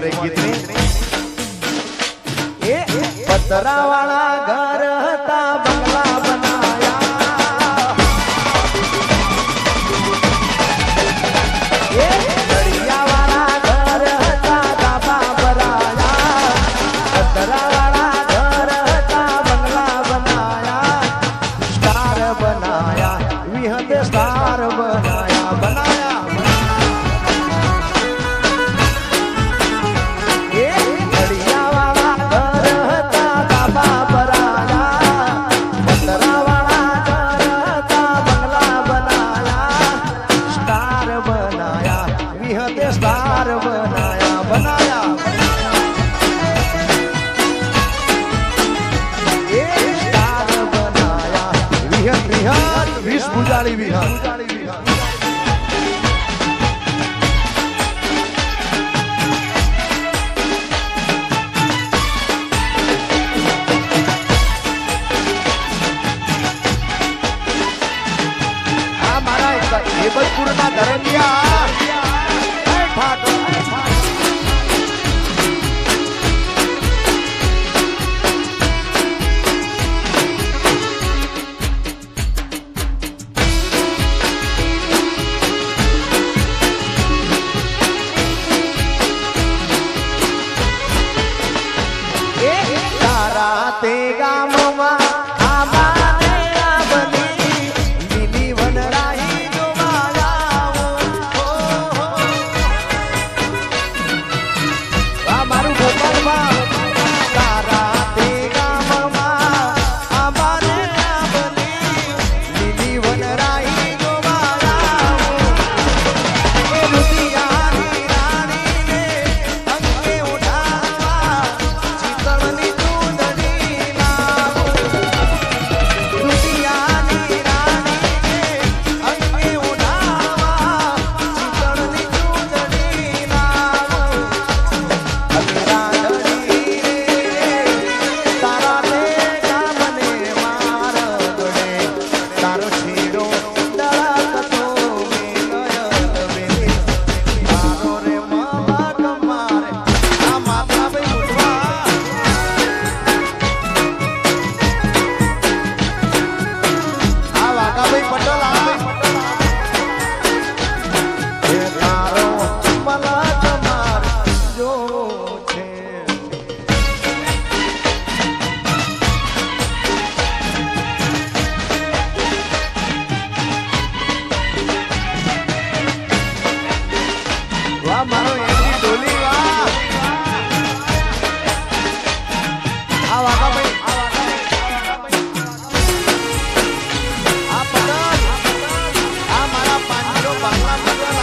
રે ગીતની એ પતરાવાળા ઘર હતા બંગલા બનાયા એ દરિયાવાળા ઘર હતા ધાબા ભરાયા પતરાવાળા ઘર હતા બંગલા બનાયા સ્ટાર બનાયા વિહતે સ્ટાર બનાયા બનાયા ભુજાળી વિહાર આ મારા હેબતપુરના ધરમિયા તે ગામમાં આબાને આબની લીલી વનરાઈ જોવાયા આ મારું ગોપાલમાં તારા તે ગામમાં આબાને આબની લીલી વનરાઈ જોવાયા એ રુદિયાની રાણીને અંગે ઉઠાવા ચિતળની મારો એની ડોલી વાહ આ વાકા ભાઈ આ પતંગ આ મારા પાંચો બાંગલા પતંગ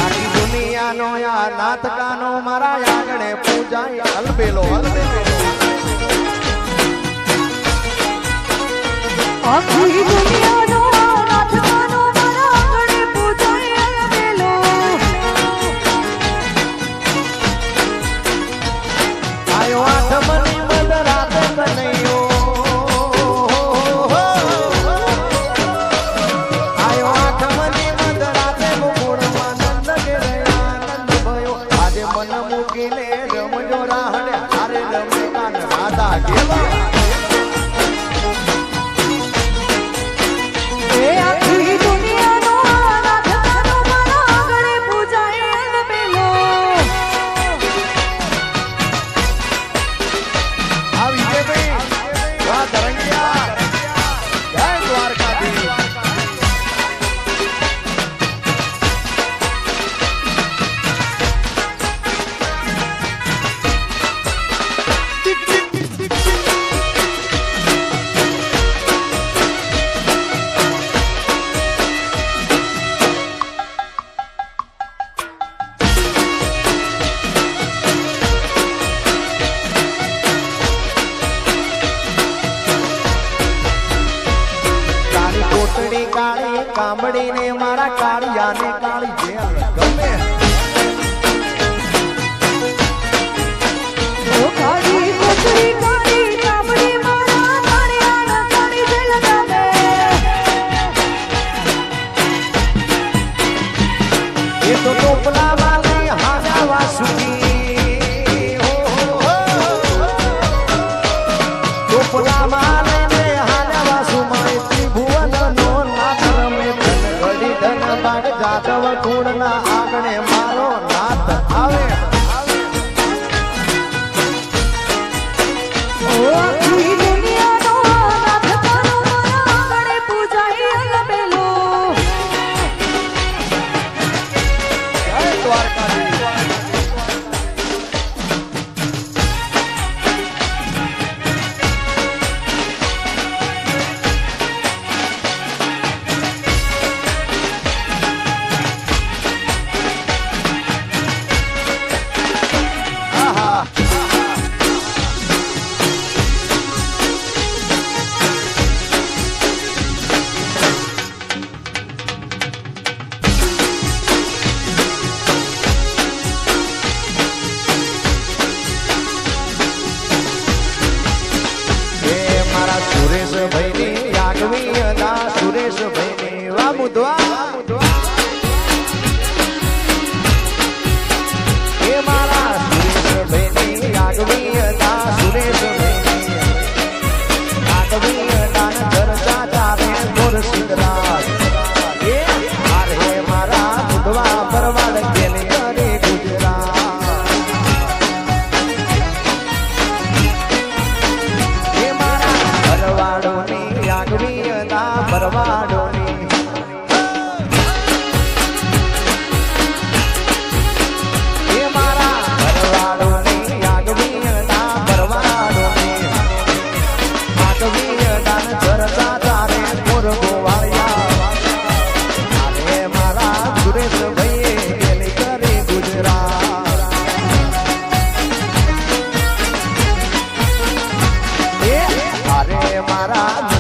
આખી દુનિયાનો આ નાથકાનો મારા આગળ પૂજાય અલબેલો આખી દુનિયાનો નાથકાનો મારા આગળ પૂજાય અલબેલો આયો આઠમની મધરાતે કનૈયો આયો આઠમની મધરાતે મુકુળમાં નંદ ઘેરે આનંદ ભયો આજે મન મૂકીને રમજો રાહડે હારે રમે કાન રાધા કેવા આખી દુનિયાનો નાથકાનો મારા આગળ પૂજાય અલબેલો આ વિજયભાઈ વાહ ધરંગિયા જય દ્વારકાધીશ કાળી કામડીને મારા કાળિયાને કાળી જેલ ગમે કાળી ટોપલામાં લઈને હાલ્યા વાસુમાં ત્રિભુવનનો નાથ રમે ધન ઘડી ધન બાગ જાદવ કુળના આંગણે મારો નાથ આવે આખી દુનિયાનો નાથ તારો મારા આંગણે પૂજાય અલબેલો. જય દ્વારકાધીશ. આહા. એ મારા સુરેશભાઈની આગવી અદા સુરેશભાઈની વાહ મુદ્દા એ મારા સુરેશભાઈની આગવી અદા સુરેશભાઈની આગવી અદાન ચર્ચા ચાલે મોર સિદ્ધરાજ એ મારે મારા મુદ્દા પરવાડ ગેલી કરે ગુજરાત એ મારા ભરવાડોની આગવી અદા ભરવાડોની એ મારા ભરવાડોની આગવી અદા ભરવાડોની આગવી અદાન ચર્ચા ચાલે મોર ગોવાળિયા અરે મારા સુરેશભાઈએ ગેલી કરે ગુજરાત અરે મારા